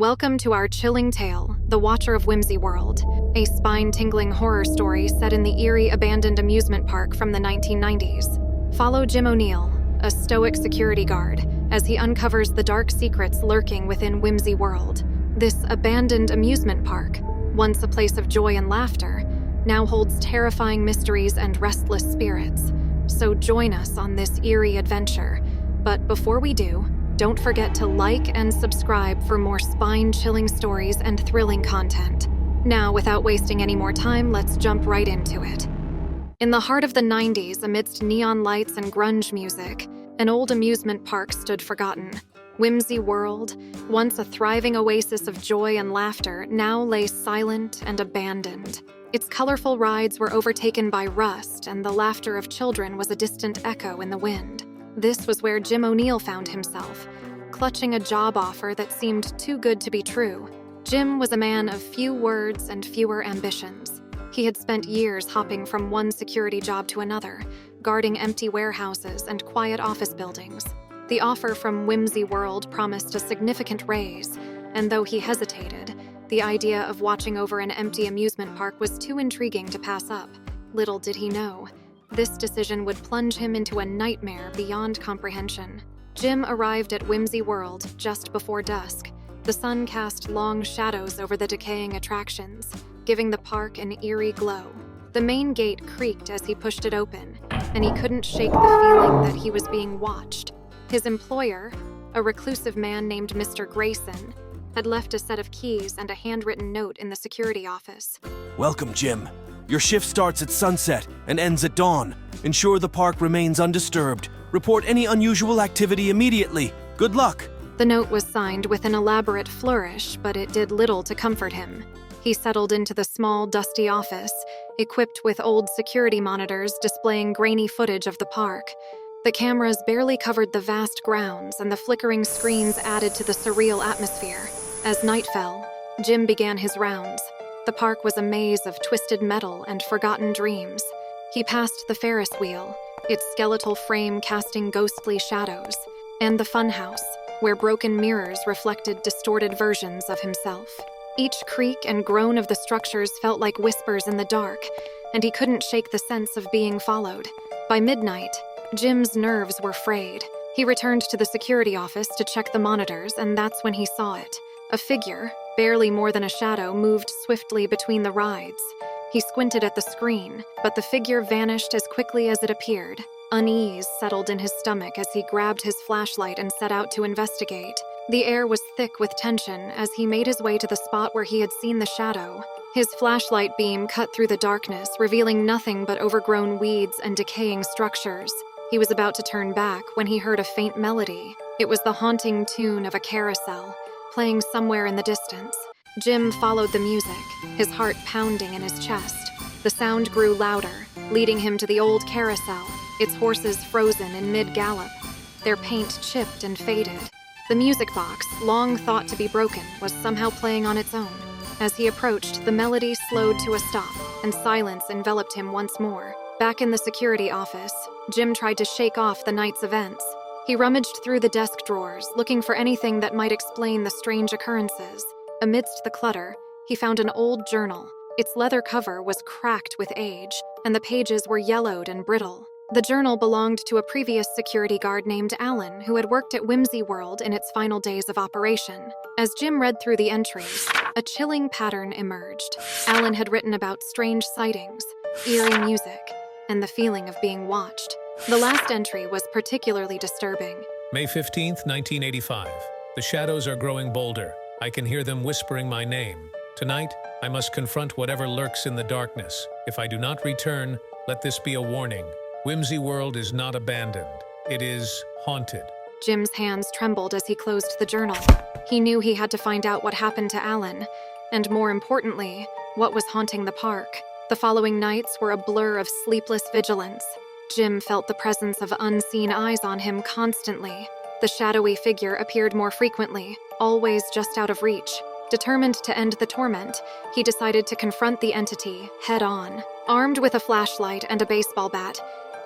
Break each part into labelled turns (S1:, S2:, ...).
S1: Welcome to our chilling tale, The Watcher of Whimsy World, a spine-tingling horror story set in the eerie abandoned amusement park from the 1990s. Follow Jim O'Neill, a stoic security guard, as he uncovers the dark secrets lurking within Whimsy World. This abandoned amusement park, once a place of joy and laughter, now holds terrifying mysteries and restless spirits. So join us on this eerie adventure. But before we do, don't forget to like and subscribe for more spine-chilling stories and thrilling content. Now, without wasting any more time, let's jump right into it. In the heart of the 90s, amidst neon lights and grunge music, an old amusement park stood forgotten. Whimsy World, once a thriving oasis of joy and laughter, now lay silent and abandoned. Its colorful rides were overtaken by rust, and the laughter of children was a distant echo in the wind. This was where Jim O'Neill found himself, clutching a job offer that seemed too good to be true. Jim was a man of few words and fewer ambitions. He had spent years hopping from one security job to another, guarding empty warehouses and quiet office buildings. The offer from Whimsy World promised a significant raise, and though he hesitated, the idea of watching over an empty amusement park was too intriguing to pass up. Little did he know, this decision would plunge him into a nightmare beyond comprehension. Jim arrived at Whimsy World just before dusk. The sun cast long shadows over the decaying attractions, giving the park an eerie glow. The main gate creaked as he pushed it open, and he couldn't shake the feeling that he was being watched. His employer, a reclusive man named Mr. Grayson, had left a set of keys and a handwritten note in the security office.
S2: Welcome, Jim. Your shift starts at sunset and ends at dawn. Ensure the park remains undisturbed. Report any unusual activity immediately. Good luck.
S1: The note was signed with an elaborate flourish, but it did little to comfort him. He settled into the small, dusty office, equipped with old security monitors displaying grainy footage of the park. The cameras barely covered the vast grounds, and the flickering screens added to the surreal atmosphere. As night fell, Jim began his rounds. The park was a maze of twisted metal and forgotten dreams. He passed the Ferris wheel, its skeletal frame casting ghostly shadows, and the funhouse, where broken mirrors reflected distorted versions of himself. Each creak and groan of the structures felt like whispers in the dark, and he couldn't shake the sense of being followed. By midnight, Jim's nerves were frayed. He returned to the security office to check the monitors, and that's when he saw it. A figure, barely more than a shadow, moved swiftly between the rides. He squinted at the screen, but the figure vanished as quickly as it appeared. Unease settled in his stomach as he grabbed his flashlight and set out to investigate. The air was thick with tension as he made his way to the spot where he had seen the shadow. His flashlight beam cut through the darkness, revealing nothing but overgrown weeds and decaying structures. He was about to turn back when he heard a faint melody. It was the haunting tune of a carousel, playing somewhere in the distance. Jim followed the music, his heart pounding in his chest. The sound grew louder, leading him to the old carousel, its horses frozen in mid-gallop, their paint chipped and faded. The music box, long thought to be broken, was somehow playing on its own. As he approached, the melody slowed to a stop, and silence enveloped him once more. Back in the security office, Jim tried to shake off the night's events. He rummaged through the desk drawers, looking for anything that might explain the strange occurrences. Amidst the clutter, he found an old journal. Its leather cover was cracked with age, and the pages were yellowed and brittle. The journal belonged to a previous security guard named Alan, who had worked at Whimsy World in its final days of operation. As Jim read through the entries, a chilling pattern emerged. Alan had written about strange sightings, eerie music, and the feeling of being watched. The last entry was particularly disturbing.
S3: May 15th, 1985. The shadows are growing bolder. I can hear them whispering my name. Tonight, I must confront whatever lurks in the darkness. If I do not return, let this be a warning. Whimsy World is not abandoned. It is haunted.
S1: Jim's hands trembled as he closed the journal. He knew he had to find out what happened to Alan, and more importantly, what was haunting the park. The following nights were a blur of sleepless vigilance. Jim felt the presence of unseen eyes on him constantly. The shadowy figure appeared more frequently, always just out of reach. Determined to end the torment, he decided to confront the entity head-on. Armed with a flashlight and a baseball bat,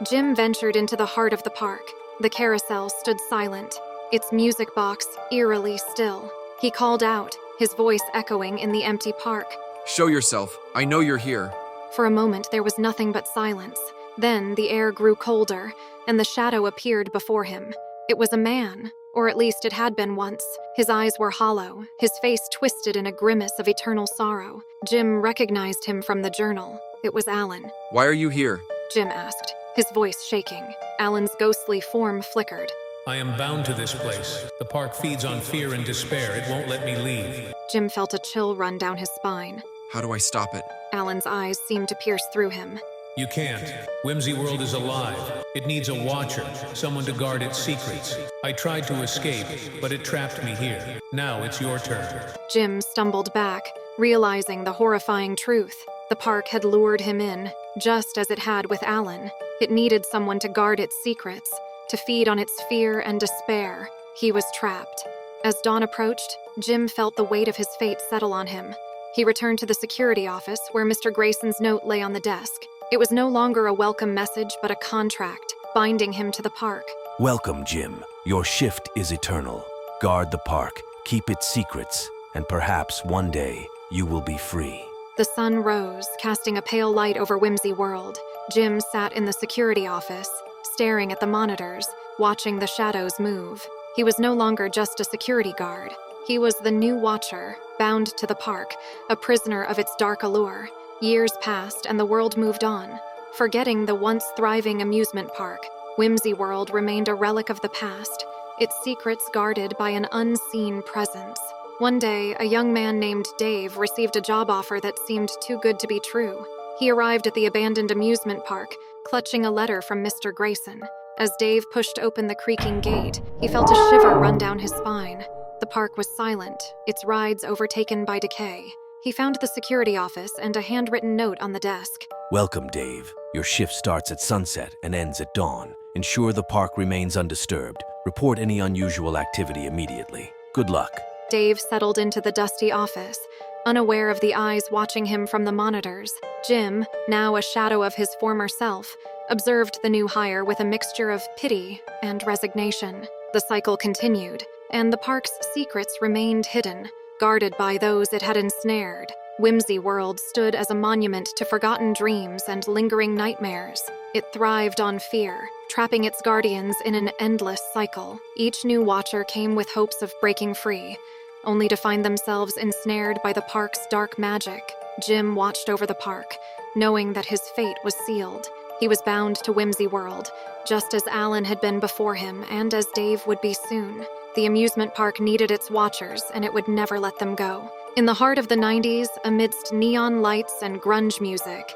S1: Jim ventured into the heart of the park. The carousel stood silent, its music box eerily still. He called out, his voice echoing in the empty park.
S4: Show yourself. I know you're here.
S1: For a moment, there was nothing but silence. Then the air grew colder, and the shadow appeared before him. It was a man, or at least it had been once. His eyes were hollow, his face twisted in a grimace of eternal sorrow. Jim recognized him from the journal. It was Alan.
S4: Why are you here?
S1: Jim asked, his voice shaking. Alan's ghostly form flickered.
S3: I am bound to this place. The park feeds on fear and despair. It won't let me leave.
S1: Jim felt a chill run down his spine.
S4: How do I stop it?
S1: Alan's eyes seemed to pierce through him.
S3: You can't. Whimsy World is alive. It needs a watcher, someone to guard its secrets. I tried to escape, but it trapped me here. Now it's your turn.
S1: Jim stumbled back, realizing the horrifying truth. The park had lured him in, just as it had with Alan. It needed someone to guard its secrets, to feed on its fear and despair. He was trapped. As dawn approached, Jim felt the weight of his fate settle on him. He returned to the security office, where Mr. Grayson's note lay on the desk. It was no longer a welcome message, but a contract, binding him to the park.
S2: Welcome, Jim. Your shift is eternal. Guard the park, keep its secrets, and perhaps one day you will be free.
S1: The sun rose, casting a pale light over Whimsy World. Jim sat in the security office, staring at the monitors, watching the shadows move. He was no longer just a security guard. He was the new watcher, bound to the park, a prisoner of its dark allure. Years passed and the world moved on. Forgetting the once thriving amusement park, Whimsy World remained a relic of the past, its secrets guarded by an unseen presence. One day, a young man named Dave received a job offer that seemed too good to be true. He arrived at the abandoned amusement park, clutching a letter from Mr. Grayson. As Dave pushed open the creaking gate, he felt a shiver run down his spine. The park was silent, its rides overtaken by decay. He found the security office and a handwritten note on the desk.
S2: Welcome, Dave. Your shift starts at sunset and ends at dawn. Ensure the park remains undisturbed. Report any unusual activity immediately. Good luck.
S1: Dave settled into the dusty office, unaware of the eyes watching him from the monitors. Jim, now a shadow of his former self, observed the new hire with a mixture of pity and resignation. The cycle continued, and the park's secrets remained hidden, guarded by those it had ensnared. Whimsy World stood as a monument to forgotten dreams and lingering nightmares. It thrived on fear, trapping its guardians in an endless cycle. Each new watcher came with hopes of breaking free, only to find themselves ensnared by the park's dark magic. Jim watched over the park, knowing that his fate was sealed. He was bound to Whimsy World, just as Alan had been before him and as Dave would be soon. The amusement park needed its watchers, and it would never let them go. In the heart of the 90s, amidst neon lights and grunge music,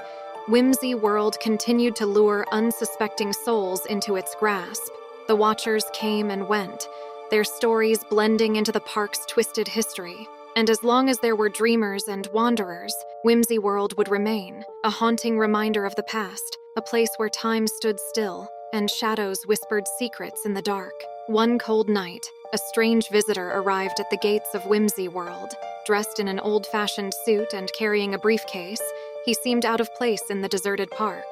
S1: Whimsy World continued to lure unsuspecting souls into its grasp. The watchers came and went, their stories blending into the park's twisted history. And as long as there were dreamers and wanderers, Whimsy World would remain, a haunting reminder of the past, a place where time stood still and shadows whispered secrets in the dark. One cold night, a strange visitor arrived at the gates of Whimsy World. Dressed in an old-fashioned suit and carrying a briefcase, he seemed out of place in the deserted park.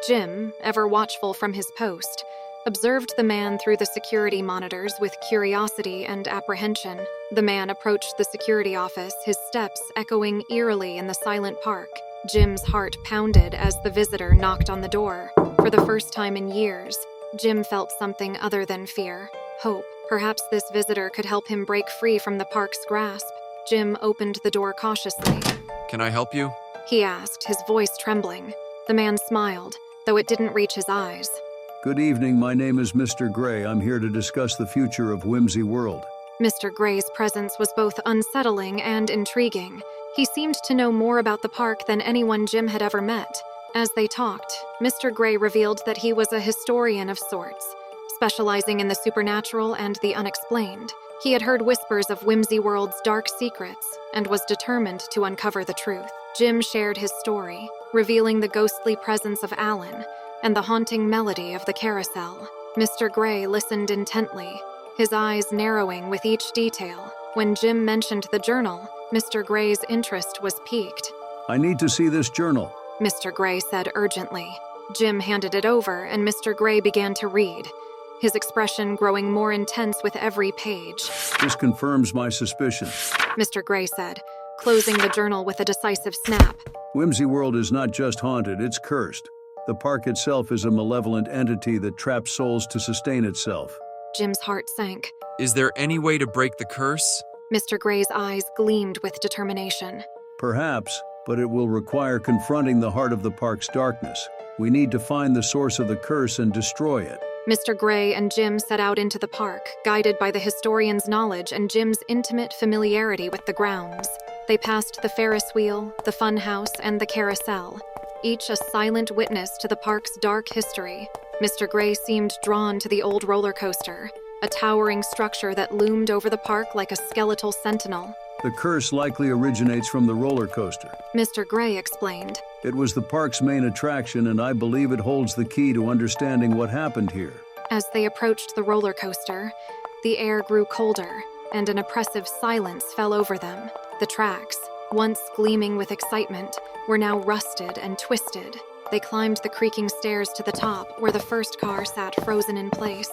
S1: Jim, ever watchful from his post, observed the man through the security monitors with curiosity and apprehension. The man approached the security office, his steps echoing eerily in the silent park. Jim's heart pounded as the visitor knocked on the door. For the first time in years, Jim felt something other than fear. Hope. Perhaps this visitor could help him break free from the park's grasp. Jim opened the door cautiously.
S4: Can I help you?
S1: He asked, his voice trembling. The man smiled, though it didn't reach his eyes.
S5: Good evening, my name is Mr. Gray. I'm here to discuss the future of Whimsy World.
S1: Mr. Gray's presence was both unsettling and intriguing. He seemed to know more about the park than anyone Jim had ever met. As they talked, Mr. Gray revealed that he was a historian of sorts, specializing in the supernatural and the unexplained. He had heard whispers of Whimsy World's dark secrets and was determined to uncover the truth. Jim shared his story, revealing the ghostly presence of Alan and the haunting melody of the carousel. Mr. Gray listened intently, his eyes narrowing with each detail. When Jim mentioned the journal, Mr. Gray's interest was piqued.
S5: I need to see this journal.
S1: Mr. Gray said urgently. Jim handed it over, and Mr. Gray began to read. his expression growing more intense with every page.
S5: This confirms my suspicion.
S1: Mr. Gray said, closing the journal with a decisive snap.
S5: Whimsy World is not just haunted, it's cursed. The park itself is a malevolent entity that traps souls to sustain itself.
S1: Jim's heart sank.
S4: Is there any way to break the curse?
S1: Mr. Gray's eyes gleamed with determination.
S5: Perhaps, but it will require confronting the heart of the park's darkness. We need to find the source of the curse and destroy it.
S1: Mr. Gray and Jim set out into the park, guided by the historian's knowledge and Jim's intimate familiarity with the grounds. They passed the Ferris wheel, the fun house, and the carousel, each a silent witness to the park's dark history. Mr. Gray seemed drawn to the old roller coaster, a towering structure that loomed over the park like a skeletal sentinel.
S5: The curse likely originates from the roller coaster.
S1: Mr. Gray explained.
S5: It was the park's main attraction, and I believe it holds the key to understanding what happened here.
S1: As they approached the roller coaster, the air grew colder, and an oppressive silence fell over them. The tracks, once gleaming with excitement, were now rusted and twisted. They climbed the creaking stairs to the top, where the first car sat frozen in place.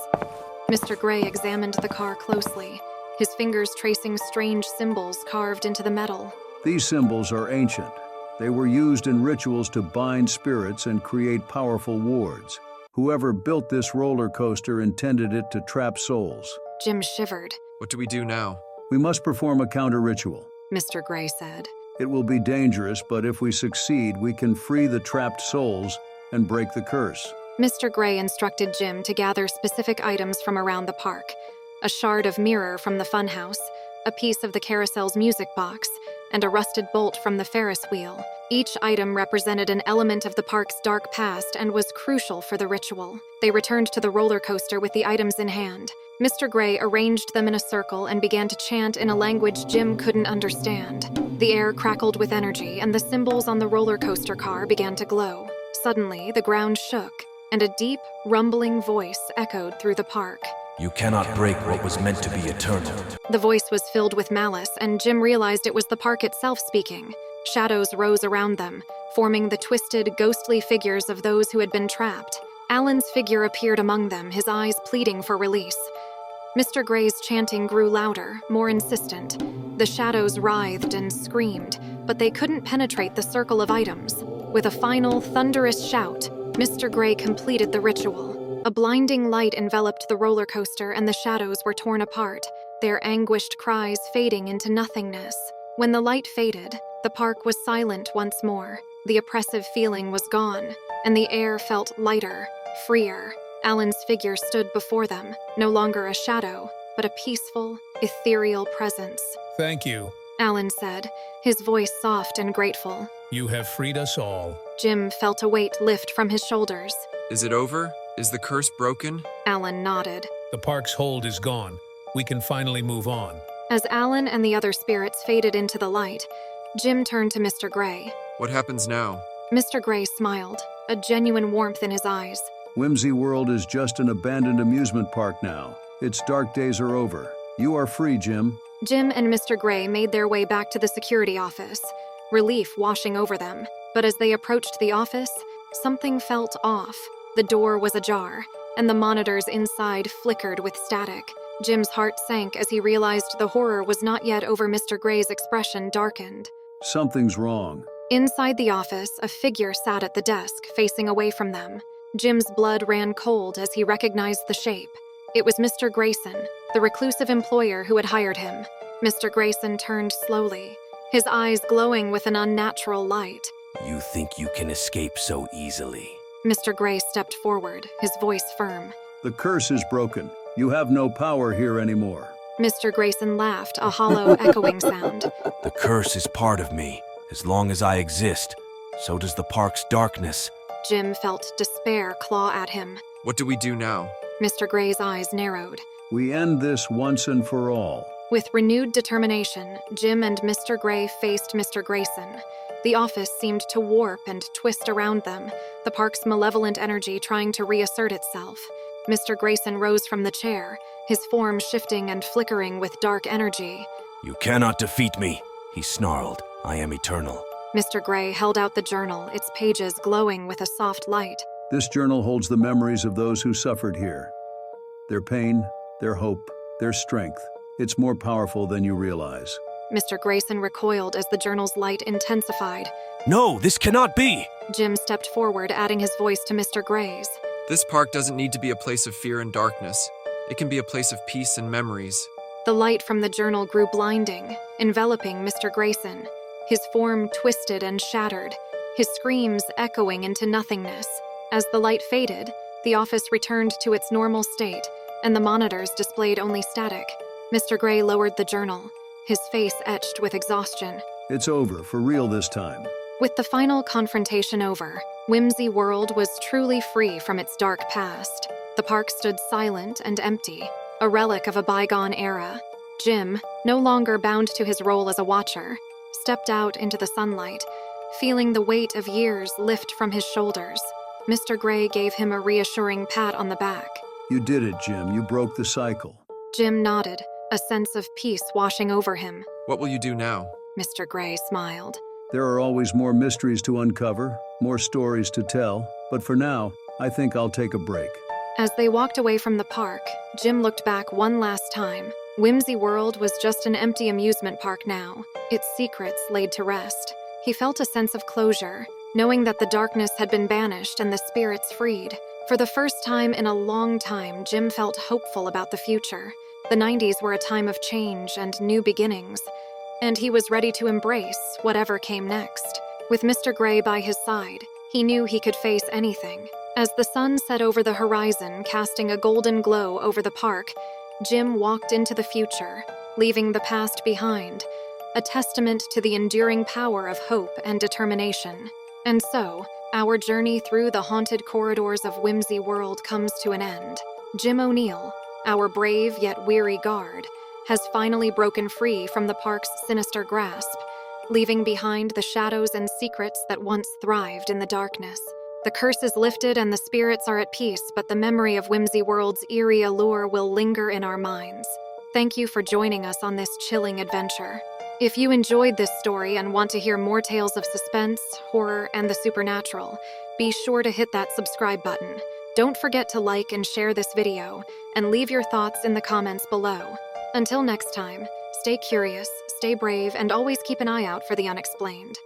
S1: Mr. Gray examined the car closely, his fingers tracing strange symbols carved into the metal.
S5: These symbols are ancient. They were used in rituals to bind spirits and create powerful wards. Whoever built this roller coaster intended it to trap souls.
S1: Jim shivered.
S4: What do we do now?
S5: We must perform a counter-ritual.
S1: Mr. Gray said.
S5: It will be dangerous, but if we succeed, we can free the trapped souls and break the curse.
S1: Mr. Gray instructed Jim to gather specific items from around the park. A shard of mirror from the funhouse, a piece of the carousel's music box, and a rusted bolt from the Ferris wheel. Each item represented an element of the park's dark past and was crucial for the ritual. They returned to the roller coaster with the items in hand. Mr. Gray arranged them in a circle and began to chant in a language Jim couldn't understand. The air crackled with energy, and the symbols on the roller coaster car began to glow. Suddenly, the ground shook, and a deep, rumbling voice echoed through the park.
S2: You cannot break what was meant to be eternal.
S1: The voice was filled with malice, and Jim realized it was the park itself speaking. Shadows rose around them, forming the twisted, ghostly figures of those who had been trapped. Alan's figure appeared among them, his eyes pleading for release. Mr. Gray's chanting grew louder, more insistent. The shadows writhed and screamed, but they couldn't penetrate the circle of items. With a final, thunderous shout, Mr. Gray completed the ritual. A blinding light enveloped the roller coaster, and the shadows were torn apart, their anguished cries fading into nothingness. When the light faded, the park was silent once more. The oppressive feeling was gone, and the air felt lighter, freer. Alan's figure stood before them, no longer a shadow, but a peaceful, ethereal presence.
S3: Thank you.
S1: Alan said, his voice soft and grateful.
S3: You have freed us all.
S1: Jim felt a weight lift from his shoulders.
S4: Is it over? Is the curse broken?
S1: Alan nodded.
S3: The park's hold is gone. We can finally move on.
S1: As Alan and the other spirits faded into the light, Jim turned to Mr. Gray.
S4: What happens now?
S1: Mr. Gray smiled, a genuine warmth in his eyes.
S5: Whimsy World is just an abandoned amusement park now. Its dark days are over. You are free, Jim.
S1: Jim and Mr. Gray made their way back to the security office, relief washing over them. But as they approached the office, something felt off. The door was ajar, and the monitors inside flickered with static. Jim's heart sank as he realized the horror was not yet over. Mr. Gray's expression darkened.
S5: Something's wrong.
S1: Inside the office, a figure sat at the desk, facing away from them. Jim's blood ran cold as he recognized the shape. It was Mr. Grayson, the reclusive employer who had hired him. Mr. Grayson turned slowly, his eyes glowing with an unnatural light.
S2: You think you can escape so easily?
S1: Mr. Gray stepped forward, his voice firm.
S5: The curse is broken. You have no power here anymore.
S1: Mr. Grayson laughed, a hollow, echoing sound.
S2: The curse is part of me. As long as I exist, so does the park's darkness.
S1: Jim felt despair claw at him.
S4: What do we do now?
S1: Mr. Gray's eyes narrowed.
S5: We end this once and for all.
S1: With renewed determination, Jim and Mr. Gray faced Mr. Grayson. The office seemed to warp and twist around them, the park's malevolent energy trying to reassert itself. Mr. Grayson rose from the chair, his form shifting and flickering with dark energy.
S2: You cannot defeat me, he snarled. I am eternal.
S1: Mr. Gray held out the journal, its pages glowing with a soft light.
S5: This journal holds the memories of those who suffered here. Their pain, their hope, their strength. It's more powerful than you realize.
S1: Mr. Grayson recoiled as the journal's light intensified.
S2: No, this cannot be!
S1: Jim stepped forward, adding his voice to Mr. Gray's.
S4: This park doesn't need to be a place of fear and darkness. It can be a place of peace and memories.
S1: The light from the journal grew blinding, enveloping Mr. Grayson. His form twisted and shattered, his screams echoing into nothingness. As the light faded, the office returned to its normal state, and the monitors displayed only static. Mr. Gray lowered the journal, his face etched with exhaustion.
S5: It's over, for real this time.
S1: With the final confrontation over, Whimsy World was truly free from its dark past. The park stood silent and empty, a relic of a bygone era. Jim, no longer bound to his role as a watcher, stepped out into the sunlight, feeling the weight of years lift from his shoulders. Mr. Gray gave him a reassuring pat on the back.
S5: You did it, Jim. You broke the cycle.
S1: Jim nodded, a sense of peace washing over him.
S4: What will you do now?
S1: Mr. Gray smiled.
S5: There are always more mysteries to uncover, more stories to tell, but for now, I think I'll take a break.
S1: As they walked away from the park, Jim looked back one last time. Whimsy World was just an empty amusement park now, its secrets laid to rest. He felt a sense of closure, knowing that the darkness had been banished and the spirits freed. For the first time in a long time, Jim felt hopeful about the future. The 90s were a time of change and new beginnings, and he was ready to embrace whatever came next. With Mr. Gray by his side, he knew he could face anything. As the sun set over the horizon, casting a golden glow over the park, Jim walked into the future, leaving the past behind, a testament to the enduring power of hope and determination. And so, our journey through the haunted corridors of Whimsy World comes to an end. Jim O'Neill, our brave yet weary guard, has finally broken free from the park's sinister grasp, leaving behind the shadows and secrets that once thrived in the darkness. The curse is lifted and the spirits are at peace, but the memory of Whimsy World's eerie allure will linger in our minds. Thank you for joining us on this chilling adventure. If you enjoyed this story and want to hear more tales of suspense, horror, and the supernatural, be sure to hit that subscribe button. Don't forget to like and share this video, and leave your thoughts in the comments below. Until next time, stay curious, stay brave, and always keep an eye out for the unexplained.